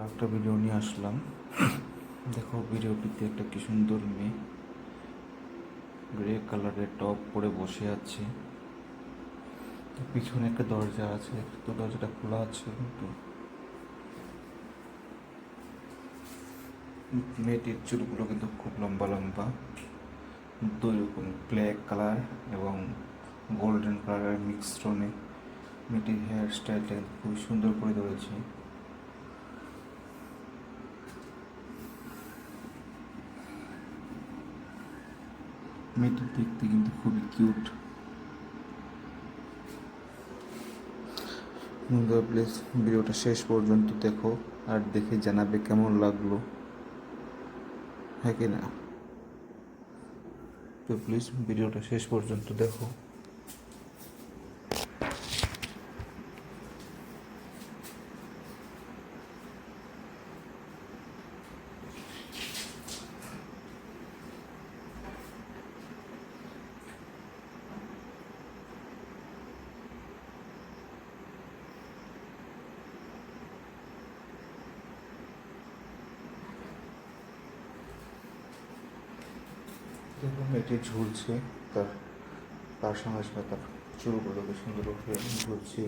একটা ভিডিও নিয়ে আসলাম। দেখো ভিডিওটিতে একটা কি সুন্দর মেয়ে গ্রে কালারের টপ পরে বসে আছে। পিছনে একটা দরজা আছে, তো দরজাটা খোলা আছে, কিন্তু মেয়েটির চুলগুলো কিন্তু খুব লম্বা লম্বা, দুই রকম ব্ল্যাক কালার এবং গোল্ডেন কালারের মিক্সডনে মেয়েটির হেয়ার স্টাইলটা খুব সুন্দর করে ধরেছে। মেয়েটির দেখতে কিন্তু খুবই কিউট। বন্ধুরা প্লিজ ভিডিওটা শেষ পর্যন্ত দেখো আর দেখে জানাবে কেমন লাগলো, হ্যাঁ কি না? তো প্লিজ ভিডিওটা শেষ পর্যন্ত দেখো। দেখো মেয়েটি ঝুলছে, তার তার সঙ্গে সঙ্গে তার চুলগুলোকে সুন্দর করে ঝুলছে।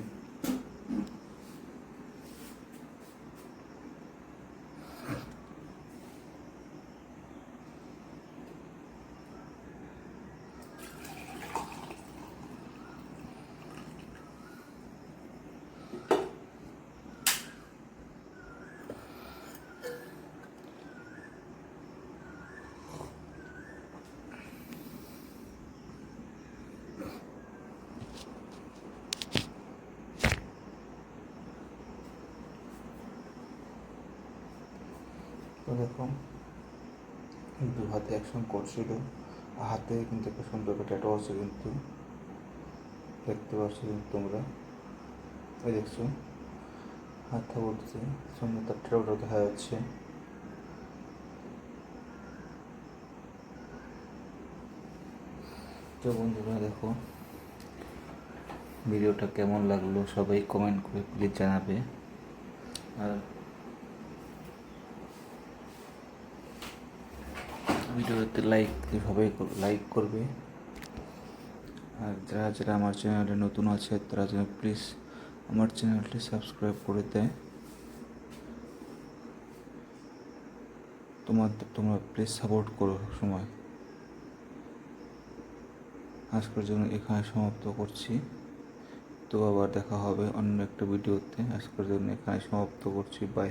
তো দেখো দু হাতে অ্যাকশন করছিল, হাতে কিন্তু একটা সুন্দর ট্যাটু আছে, কিন্তু দেখতে পাচ্ছ কিন্তু তোমরা, ওই দেখছো হাতটা বলতেছে সুন্দর, তার ট্যাটুটা দেখা যাচ্ছে। তো বন্ধুরা দেখো ভিডিওটা কেমন লাগলো সবাই কমেন্ট করে প্লিজ জানাবে, আর ভিডিওতে সবাই লাইক করবে। আর যারা যারা আমার চ্যানেলে নতুন আছে তারা যেন প্লিজ আমার চ্যানেলটি সাবস্ক্রাইব করে দেয়। তোমরা প্লিজ সাপোর্ট করো সময়। আজকের জন্য এখানে সমাপ্ত করছি, তো আবার দেখা হবে অন্য একটা ভিডিওতে। আজকের জন্য এখানে সমাপ্ত করছি, বাই।